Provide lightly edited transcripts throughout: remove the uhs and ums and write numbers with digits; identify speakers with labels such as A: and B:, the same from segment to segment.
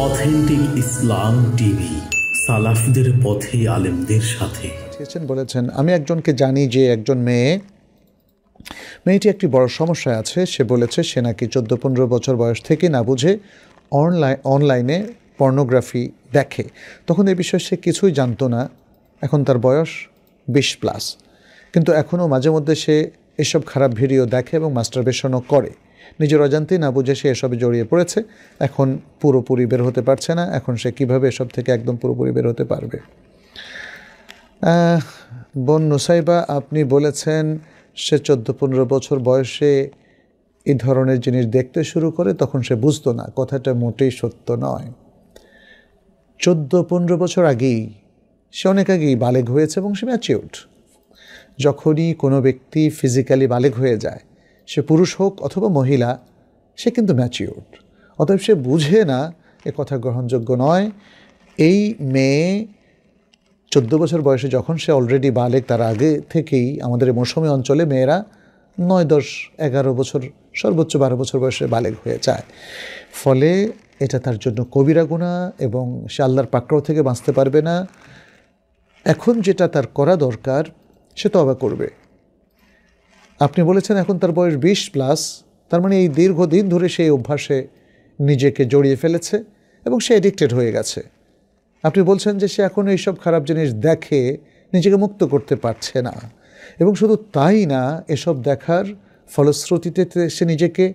A: Authentic ইসলাম TV, সালাফদের পথে আলেমদের সাথে।
B: বলেছেন, আমি একজনকে জানি যে একজন মেয়েটি একটি বড় সমস্যায় আছে। সে বলেছে সে নাকি 14-15 বছর বয়স থেকে না বুঝে অনলাইনে পর্নোগ্রাফি দেখে। তখন এই বিষয়ে সে কিছুই জানতো না। এখন তার বয়স 20+, কিন্তু এখনও মাঝে মধ্যে সে এসব খারাপ ভিডিও দেখে এবং মাস্টারবেশনও করে। নিজের অজান্তেই না বুঝে সে এসবে জড়িয়ে পড়েছে। এখন পুরোপুরি বের হতে পারছে না। এখন সে কিভাবে এসব থেকে একদম পুরোপুরি বের হতে পারবে? বোন নুসাইবা, আপনি বলেছেন সে 14-15 বছর বয়সে এই ধরনের জিনিস দেখতে শুরু করে, তখন সে বুঝতো না। কথাটা মোটেই সত্য নয়। 14-15 বছর আগেই, সে অনেক আগেই বালেগ হয়েছে এবং সে ম্যাচিউরড। যখনই কোনো ব্যক্তি ফিজিক্যালি বালেগ হয়ে যায়, সে পুরুষ হোক অথবা মহিলা, সে কিন্তু ম্যাচিউরড। অতএব সে বুঝে না, এ কথা গ্রহণযোগ্য নয়। এই মেয়ে 14 বছর বয়সে যখন সে অলরেডি বালেগ, তার আগে থেকেই আমাদের মৌসুমী অঞ্চলে মেয়েরা 9, 10, 11 বছর, সর্বোচ্চ 12 বছর বয়সে বালেগ হয়ে যায়। ফলে এটা তার জন্য কবিরা গুনাহ এবং সে আল্লাহর পাকড়াও থেকে বাঁচতে পারবে না। এখন যেটা তার করা দরকার, সে তওবা করবে। আপনি বলেছেন এখন তার বয়স 20+, তার মানে এই দীর্ঘদিন ধরে সেই অভ্যাসে নিজেকে জড়িয়ে ফেলেছে এবং সে এডিক্টেড হয়ে গেছে। আপনি বলছেন যে সে এখন এইসব খারাপ জিনিস দেখে, নিজেকে মুক্ত করতে পারছে না। এবং শুধু তাই না, এসব দেখার ফলশ্রুতিতে সে নিজেকে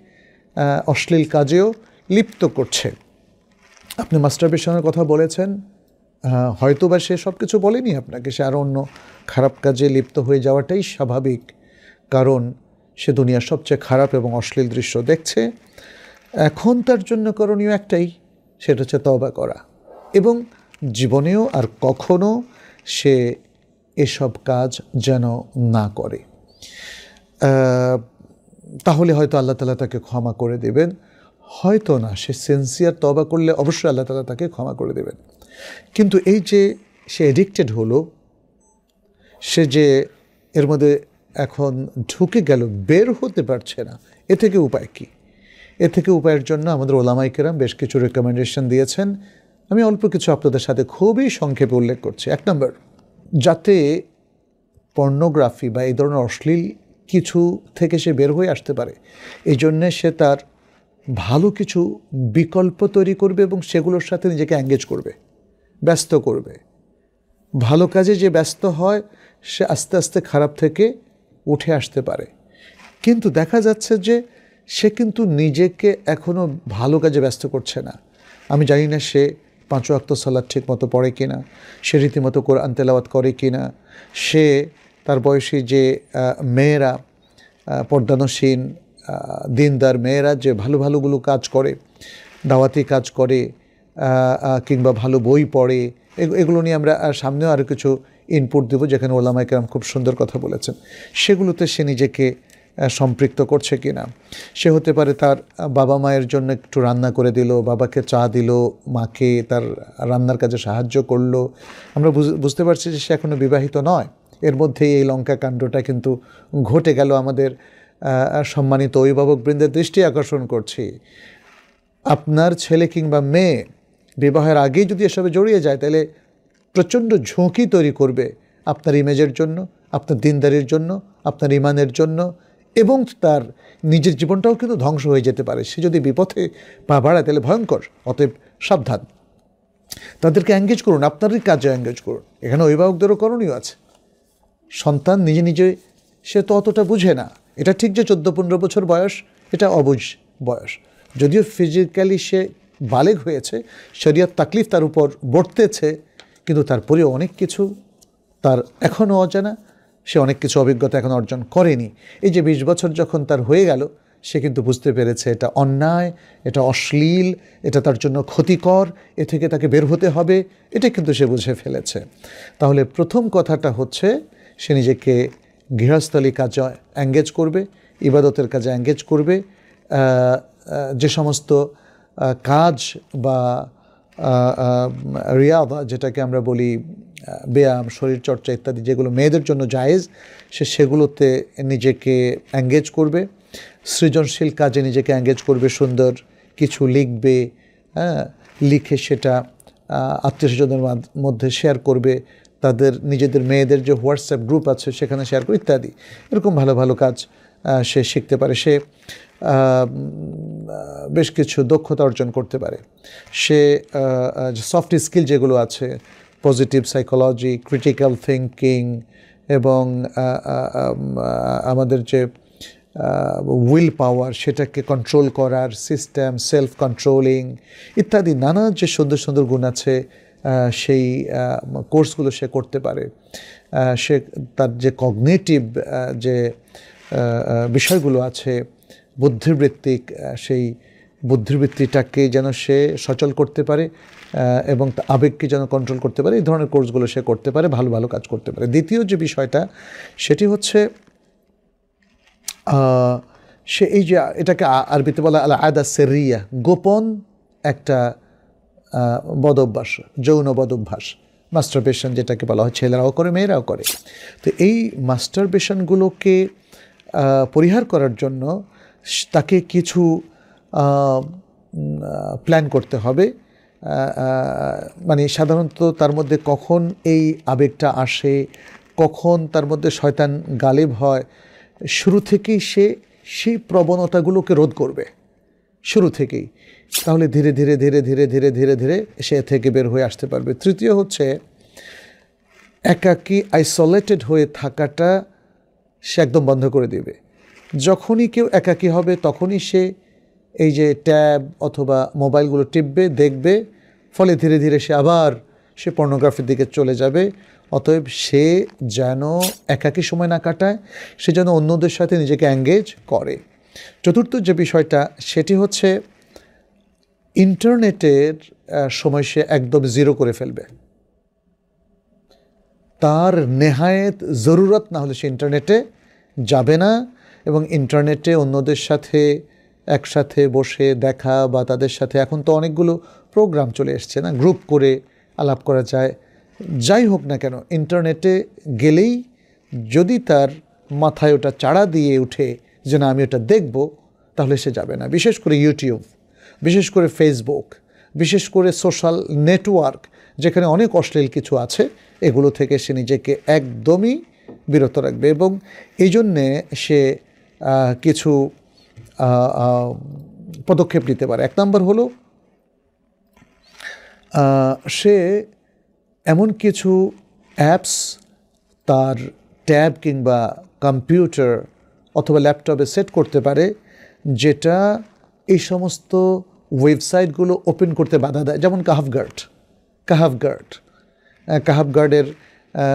B: অশ্লীল কাজেও লিপ্ত করছে। আপনি মাস্টারবেশনের কথা বলেছেন, হয়তো বা সে সব কিছু বলেনি আপনাকে, সে আরও অন্য খারাপ কাজে লিপ্ত হয়ে যাওয়াটাই স্বাভাবিক, কারণ সে দুনিয়ার সবচেয়ে খারাপ এবং অশ্লীল দৃশ্য দেখছে। এখন তার জন্য করণীয় একটাই, সেটা হচ্ছে তওবা করা এবং জীবনেও আর কখনো সে এসব কাজ যেন না করে। তাহলে হয়তো আল্লাহ তাআলা তাকে ক্ষমা করে দেবেন, হয়তো না। সে সিনসিয়ার তওবা করলে অবশ্যই আল্লাহ তাআলা তাকে ক্ষমা করে দেবেন। কিন্তু এই যে সে এডিক্টেড হলো, সে যে এর মধ্যে এখন ঢুকে গেল, বের হতে পারছে না, এ থেকে উপায় কি? এ থেকে উপায়ের জন্য আমাদের ওলামায়ে কেরাম বেশ কিছু রেকমেন্ডেশন দিয়েছেন। আমি অল্প কিছু আপনাদের সাথে খুবই সংক্ষেপে উল্লেখ করছি। 1 নম্বর, যাতে পর্নোগ্রাফি বা এই ধরনের অশ্লীল কিছু থেকে সে বের হয়ে আসতে পারে, এই জন্যে সে তার ভালো কিছু বিকল্প তৈরি করবে এবং সেগুলোর সাথে নিজেকে এঙ্গেজ করবে, ব্যস্ত করবে। ভালো কাজে যে ব্যস্ত হয়, সে আস্তে আস্তে খারাপ থেকে উঠে আসতে পারে। কিন্তু দেখা যাচ্ছে যে সে কিন্তু নিজেকে এখনও ভালো কাজে ব্যস্ত করছে না। আমি জানি না সে 5 ওয়াক্ত সালাত ঠিক মতো পড়ে কিনা, সে রীতিমতো কোরআন তেলাওয়াত করে কিনা, সে তার বয়সী যে মেয়েরা, পর্দানসীন দিনদার মেয়েরা যে ভালো ভালোগুলো কাজ করে, দাওয়াতি কাজ করে কিংবা ভালো বই পড়ে, এগুলো নিয়ে আমরা সামনেও আরও কিছু ইনপুট দেব, যেখানে ওলামায়ে কেরাম খুব সুন্দর কথা বলেছেন। সেগুলোতে সে নিজেকে সম্পৃক্ত করছে কিনা। সে হতে পারে তার বাবা মায়ের জন্য একটু রান্না করে দিল, বাবাকে চা দিল, মাকে তার রান্নার কাজে সাহায্য করলো। আমরা বুঝতে পারছি যে সে এখনও বিবাহিত নয়। এর মধ্যেই এই লঙ্কা কাণ্ডটা কিন্তু ঘটে গেল। আমাদের সম্মানিত অভিভাবকবৃন্দের দৃষ্টি আকর্ষণ করছি, আপনার ছেলে কিংবা মেয়ে বিবাহের আগেই যদি এসবে জড়িয়ে যায়, তাহলে প্রচণ্ড ঝুঁকি তৈরি করবে আপনার ইমেজের জন্য, আপনার দিনদারির জন্য, আপনার ইমানের জন্য, এবং তার নিজের জীবনটাও কিন্তু ধ্বংস হয়ে যেতে পারে। সে যদি বিপথে পা বাড়ায়, তাহলে ভয়ঙ্কর। অতএব সাবধান। তাদেরকে এঙ্গেজ করুন, আপনারই কাজে এঙ্গেজ করুন। এখানে অভিভাবকদেরও করণীয় আছে। সন্তান নিজে নিজে সে তো অতটা বুঝে না। এটা ঠিক যে 14-15 বছর বয়স, এটা অবুঝ বয়স। যদিও ফিজিক্যালি সে বালেগ হয়েছে, শরীয়ত তাকলিফ তার উপর বর্তেছে, কিন্তু তারপরেও অনেক কিছু তার এখনও অজানা। সে অনেক কিছু অভিজ্ঞতা এখন অর্জন করেনি। এই যে 20 বছর যখন তার হয়ে গেল, সে কিন্তু বুঝতে পেরেছে এটা অন্যায়, এটা অশ্লীল, এটা তার জন্য ক্ষতিকর, এ থেকে তাকে বের হতে হবে, এটা কিন্তু সে বুঝে ফেলেছে। তাহলে প্রথম কথাটা হচ্ছে, সে নিজেকে গৃহস্থলী কাজে এঙ্গেজ করবে, ইবাদতের কাজে এঙ্গেজ করবে। যে সমস্ত কাজ বা রিয়াদা, যেটাকে আমরা বলি ব্যায়াম, শরীরচর্চা ইত্যাদি, যেগুলো মেয়েদের জন্য জায়েজ, সেগুলোতে নিজেকে এঙ্গেজ করবে। সৃজনশীল কাজে নিজেকে এঙ্গেজ করবে, সুন্দর কিছু লিখবে, লিখে সেটা আত্মীয়স্বজনের মধ্যে শেয়ার করবে, তাদের নিজেদের মেয়েদের যে হোয়াটসঅ্যাপ গ্রুপ আছে সেখানে শেয়ার করে ইত্যাদি। এরকম ভালো ভালো কাজ সে শিখতে পারে, সে বেশ কিছু দক্ষতা অর্জন করতে পারে। সে সফট স্কিল যেগুলো আছে, পজিটিভ সাইকোলজি, ক্রিটিক্যাল থিঙ্কিং এবং আমাদের যে উইল পাওয়ার সেটাকে কন্ট্রোল করার সিস্টেম, সেলফ কন্ট্রোলিং ইত্যাদি নানা যে সুন্দর সুন্দর গুণ আছে সেই কোর্সগুলো সে করতে পারে। সে তার যে কগনিটিভ যে বিষয়গুলো আছে বুদ্ধিবৃত্তিক, সেই বুদ্ধিবৃত্তিটাকে যেন সে সচল করতে পারে এবং আবেগকে যেন কন্ট্রোল করতে পারে, এই ধরনের কোর্সগুলো সে করতে পারে, ভালো ভালো কাজ করতে পারে। দ্বিতীয় যে বিষয়টা সেটি হচ্ছে সে এই যে এটাকে আরবিতে বলা আল আদা সেরিয়া, গোপন একটা বদভ্যাস, যৌন বদভ্যাস, মাস্টারবেশন যেটাকে বলা হয়, ছেলেরাও করে মেয়েরাও করে। তো এই মাস্টারবেশনগুলোকে পরিহার করার জন্য তাকে কিছু প্ল্যান করতে হবে। মানে সাধারণত তার মধ্যে কখন এই আবেগটা আসে, কখন তার মধ্যে শয়তান গালিব হয়, শুরু থেকেই সে সেই প্রবণতাগুলোকে রোধ করবে শুরু থেকেই, তাহলে ধীরে ধীরে ধীরে ধীরে ধীরে ধীরে ধীরে সে থেকে বের হয়ে আসতে পারবে। তৃতীয় হচ্ছে একাকী আইসোলেটেড হয়ে থাকাটা সে একদম বন্ধ করে দেবে। যখনই কেউ একাকী হবে তখনই সে এই যে ট্যাব অথবা মোবাইলগুলো টিপবে, দেখবে, ফলে ধীরে ধীরে সে আবার সে পর্নোগ্রাফির দিকে চলে যাবে। অতএব সে যেন একাকী সময় না কাটায়, সে যেন অন্যদের সাথে নিজেকে এঙ্গেজ করে। চতুর্থ যে বিষয়টা সেটি হচ্ছে ইন্টারনেটের সময় সে একদম জিরো করে ফেলবে। তার নেহায়েত জরুরত না হলে সে ইন্টারনেটে যাবে না, এবং ইন্টারনেটে অন্যদের সাথে একসাথে বসে দেখা বা তাদের সাথে, এখন তো অনেকগুলো প্রোগ্রাম চলে এসছে না, গ্রুপ করে আলাপ করা যায়। যাই হোক না কেন, ইন্টারনেটে গেলেই যদি তার মাথায় ওটা চাড়া দিয়ে উঠে যে না আমি ওটা দেখব, তাহলে সে যাবে না। বিশেষ করে ইউটিউব, বিশেষ করে ফেসবুক, বিশেষ করে সোশ্যাল নেটওয়ার্ক যেখানে অনেক অশ্লীল কিছু আছে, এগুলো থেকে সে নিজেকে একদমই বিরত রাখবে। এবং এই জন্যে সে কিছু পদক্ষেপ নিতে পারে। এক নম্বর হলো সে এমন কিছু অ্যাপস তার ট্যাব কিংবা কম্পিউটার অথবা ল্যাপটপে সেট করতে পারে যেটা এই সমস্ত ওয়েবসাইটগুলো ওপেন করতে বাধা দেয়। যেমন কাহাফগার্ডের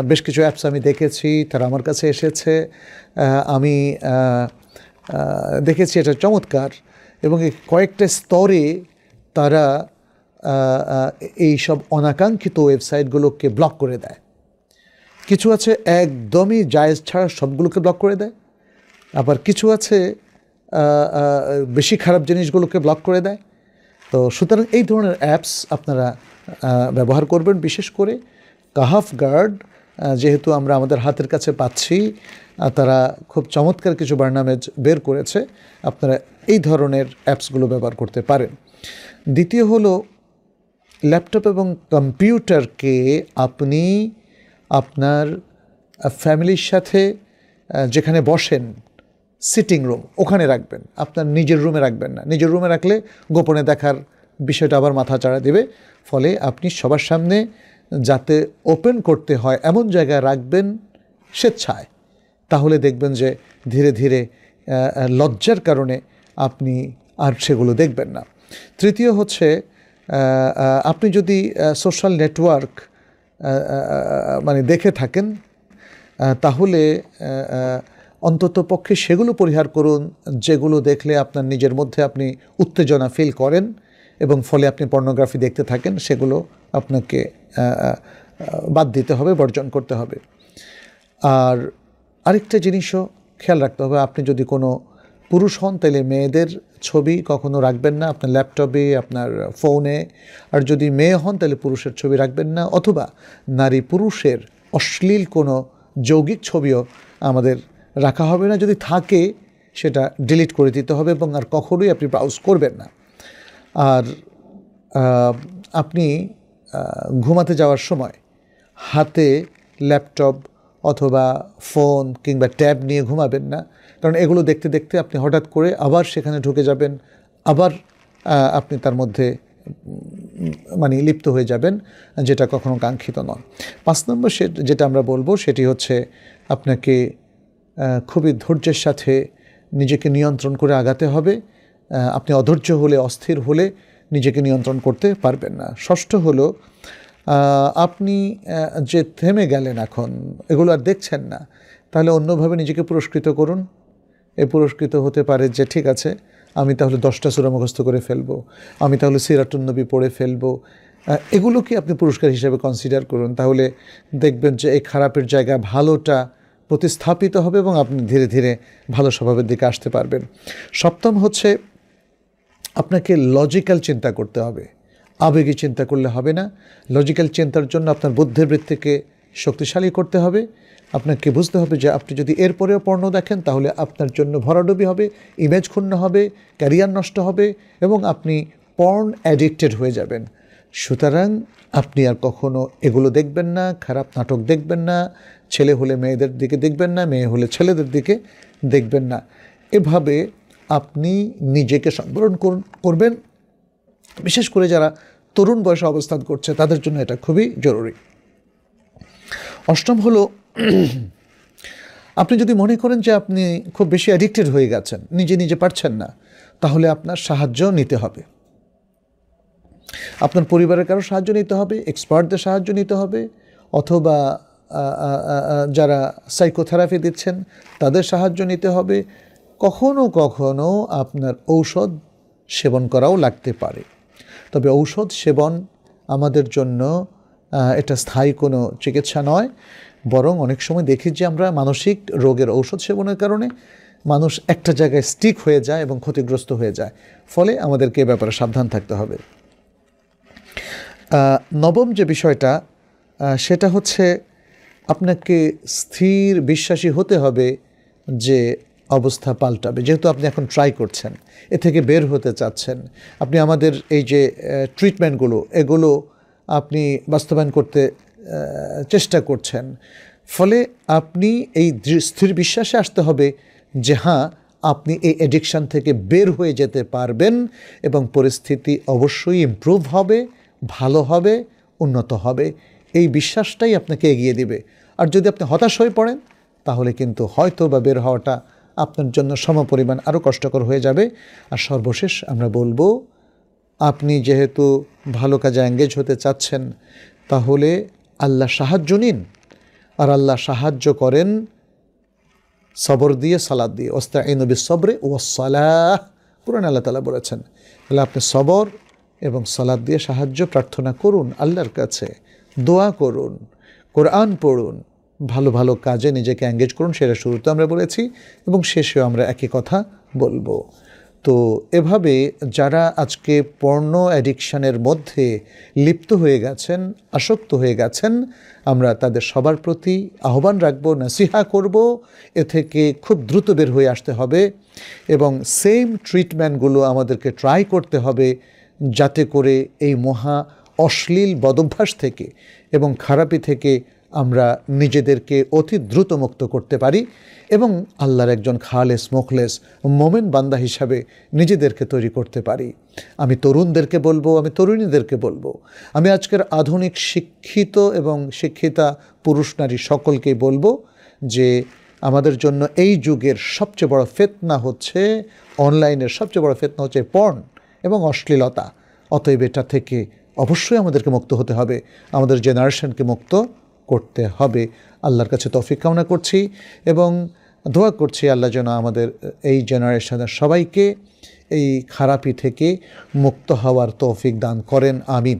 B: বেশ কিছু অ্যাপস আমি দেখেছি, তারা আমার কাছে এসেছে, আমি দেখেছি এটা চমৎকার। এবং কয়েকটা স্তরে তারা এই সব অনাকাঙ্ক্ষিত ওয়েবসাইটগুলোকে ব্লক করে দেয়। কিছু আছে একদমই জায়েজ ছাড়া সবগুলোকে ব্লক করে দেয়, আবার কিছু আছে বেশি খারাপ জিনিসগুলোকে ব্লক করে দেয়। তো সুতরাং এই ধরনের অ্যাপস আপনারা ব্যবহার করবেন। বিশেষ করে কাহাফগার্ড যেহেতু আমরা আমাদের হাতের কাছে পাচ্ছি, তারা খুব চমৎকার কিছু বার্নামেজ বের করেছে, আপনারা এই ধরনের অ্যাপসগুলো ব্যবহার করতে পারেন। দ্বিতীয় হলো ল্যাপটপ এবং কম্পিউটারকে আপনি আপনার ফ্যামিলির সাথে যেখানে বসেন, সিটিং রুম, ওখানে রাখবেন, আপনার নিজের রুমে রাখবেন না। নিজের রুমে রাখলে গোপনে দেখার বিষয়টা আবার মাথা চাড়া দেবে। ফলে আপনি সবার সামনে যাতে ওপেন করতে হয় এমন জায়গায় রাখবেন স্বেচ্ছায়, তাহলে দেখবেন যে ধীরে ধীরে লজ্জার কারণে আপনি আর সেগুলো দেখবেন না। তৃতীয় হচ্ছে আপনি যদি সোশ্যাল নেটওয়ার্ক মানে দেখে থাকেন, তাহলে অন্তত পক্ষে সেগুলো পরিহার করুন যেগুলো দেখলে আপনার নিজের মধ্যে আপনি উত্তেজনা ফিল করেন এবং ফলে আপনি পর্নোগ্রাফি দেখতে থাকেন। সেগুলো আপনাকে বাদ দিতে হবে, বর্জন করতে হবে। আর আরেকটা জিনিসও খেয়াল রাখতে হবে, আপনি যদি কোনো পুরুষ হন তাহলে মেয়েদের ছবি কখনো রাখবেন না আপনার ল্যাপটপে, আপনার ফোনে। আর যদি মেয়ে হন তাহলে পুরুষের ছবি রাখবেন না, অথবা নারী পুরুষের অশ্লীল কোনো যৌগিক ছবিও আমাদের রাখা হবে না। যদি থাকে সেটা ডিলিট করে দিতে হবে এবং আর কখনোই আপনি ব্রাউজ করবেন না। আর আপনি ঘুমাতে যাওয়ার সময় হাতে ল্যাপটপ অথবা ফোন কিংবা ট্যাব নিয়ে ঘুমাবেন না, কারণ এগুলো দেখতে দেখতে আপনি হঠাৎ করে আবার সেখানে ঢুকে যাবেন, আবার আপনি তার মধ্যে মানে লিপ্ত হয়ে যাবেন, যেটা কখনো কাঙ্ক্ষিত নয়। 5 নম্বর যেটা আমরা বলবো সেটি হচ্ছে আপনাকে খুবই ধৈর্যের সাথে নিজেকে নিয়ন্ত্রণ করে আগাতে হবে। আপনি অধৈর্য হলে, অস্থির হলে নিজেকে নিয়ন্ত্রণ করতে পারবেন না। ষষ্ঠ হলো আপনি যে থেমে গেলেন, এখন এগুলো আর দেখছেন না, তাহলে অন্যভাবে নিজেকে পুরস্কৃত করুন। এ পুরস্কৃত হতে পারে যে ঠিক আছে, আমি তাহলে 10টা সূরা মুখস্থ করে ফেলবো, আমি তাহলে সিরাতুন নবী পড়ে ফেলবো। এগুলোকে আপনি পুরস্কার হিসেবে কনসিডার করুন, তাহলে দেখবেন যে এই খারাপের জায়গা ভালোটা প্রতিস্থাপিত হবে এবং আপনি ধীরে ধীরে ভালো স্বভাবের দিকে আসতে পারবেন। সপ্তম হচ্ছে আপনাকে লজিক্যাল চিন্তা করতে হবে, আবেগী চিন্তা করলে হবে না। লজিক্যাল চিন্তার জন্য আপনার বুদ্ধির বৃত্তিকে শক্তিশালী করতে হবে। আপনাকে বুঝতে হবে যে আপনি যদি এরপরেও পর্ণ দেখেন তাহলে আপনার জন্য ভরাডুবি হবে, ইমেজ ক্ষুণ্ণ হবে, ক্যারিয়ার নষ্ট হবে এবং আপনি পর্ন অ্যাডিক্টেড হয়ে যাবেন। সুতরাং আপনি আর কখনো এগুলো দেখবেন না, খারাপ নাটক দেখবেন না, ছেলে হলে মেয়েদের দিকে দেখবেন না, মেয়ে হলে ছেলেদের দিকে দেখবেন না। এভাবে আপনি নিজেকে সংবরণ করবেন। বিশেষ করে যারা তরুণ বয়সে অবস্থান করছে তাদের জন্য এটা খুবই জরুরি। অষ্টম হলো আপনি যদি মনে করেন যে আপনি খুব বেশি অ্যাডিক্টেড হয়ে গেছেন, নিজে পারছেন না, তাহলে আপনার সাহায্য নিতে হবে। আপনার পরিবারের কারো সাহায্য নিতে হবে, এক্সপার্টদের সাহায্য নিতে হবে, অথবা যারা সাইকোথেরাপি দিচ্ছেন তাদের সাহায্য নিতে হবে। কখনো কখনো আপনার ঔষধ সেবন করাও লাগতে পারে, তবে ঔষধ সেবন আমাদের জন্য এটা স্থায়ী কোনো চিকিৎসা নয়, বরং অনেক সময় দেখি যে আমরা মানসিক রোগের ঔষধ সেবনের কারণে মানুষ একটা জায়গায় স্টিক হয়ে যায় এবং ক্ষতিগ্রস্ত হয়ে যায়। ফলে আমাদেরকে এ ব্যাপারে সাবধান থাকতে হবে। নবম যে বিষয়টা সেটা হচ্ছে আপনাকে স্থির বিশ্বাসী হতে হবে যে অবস্থা পাল্টাবে। যেহেতু আপনি এখন ট্রাই করছেন, এ থেকে বের হতে চাচ্ছেন, আপনি আমাদের এই যে ট্রিটমেন্টগুলো এগুলো আপনি বাস্তবায়ন করতে চেষ্টা করছেন, ফলে আপনি এই স্থির বিশ্বাসে আসতে হবে যে হ্যাঁ, আপনি এই অ্যাডিকশান থেকে বের হয়ে যেতে পারবেন এবং পরিস্থিতি অবশ্যই ইমপ্রুভ হবে, ভালো হবে, উন্নত হবে। এই বিশ্বাসটাই আপনাকে এগিয়ে দিবে। আর যদি আপনি হতাশ হয়ে পড়েন তাহলে কিন্তু হয়তো বা বের হওয়াটা আপনার জন্য সমপরিমাণ আরও কষ্টকর হয়ে যাবে। আর সর্বশেষ আমরা বলবো, আপনি যেহেতু ভালো কাজে এঙ্গেজ হতে চাচ্ছেন তাহলে আল্লাহ সাহায্য নিন। আর আল্লাহ সাহায্য করেন সবর দিয়ে, সালাত দিয়ে। ওয়াস্তাঈনু বিস-সবরি ওয়াস-সালাহ, কুরআনে আল্লাহ তাআলা বলেছেন। তাহলে আপনি সবর এবং সালাত দিয়ে সাহায্য প্রার্থনা করুন আল্লাহর কাছে, দোয়া করুন, কোরআন পড়ুন, ভালো ভালো কাজে নিজেকে এঙ্গেজ করুন। সেটা শুরুতে আমরা বলেছি এবং শেষেও আমরা একই কথা বলবো। তো এভাবে যারা আজকে পর্নো অ্যাডিকশানের মধ্যে লিপ্ত হয়ে গেছেন, আসক্ত হয়ে গেছেন, আমরা তাদের সবার প্রতি আহ্বান রাখবো, নসিহা করব, এ থেকে খুব দ্রুত বের হয়ে আসতে হবে এবং সেম ট্রিটমেন্টগুলো আমাদেরকে ট্রাই করতে হবে, যাতে করে এই মহা অশ্লীল বদভ্যাস থেকে এবং খারাপি থেকে আমরা নিজেদেরকে অতি দ্রুত মুক্ত করতে পারি এবং আল্লাহর একজন খালেস মুখলেস মোমেন বান্দা হিসাবে নিজেদেরকে তৈরি করতে পারি। আমি তরুণদেরকে বলবো, আমি তরুণীদেরকে বলবো, আমি আজকের আধুনিক শিক্ষিত এবং শিক্ষিতা পুরুষ নারী সকলকেই বলবো যে আমাদের জন্য এই যুগের সবচেয়ে বড় ফিতনা হচ্ছে, অনলাইনের সবচেয়ে বড় ফিতনা হচ্ছে পর্ন এবং অশ্লীলতা। অতএব এটা থেকে অবশ্যই আমাদেরকে মুক্ত হতে হবে, আমাদের জেনারেশনকে মুক্ত করতে হবে। আল্লাহর কাছে তৌফিক কামনা করছি এবং দোয়া করছি আল্লাহ যেন আমাদের এই জেনারেশনের সবাইকে এই খারাপি থেকে মুক্ত হওয়ার তৌফিক দান করেন। আমিন।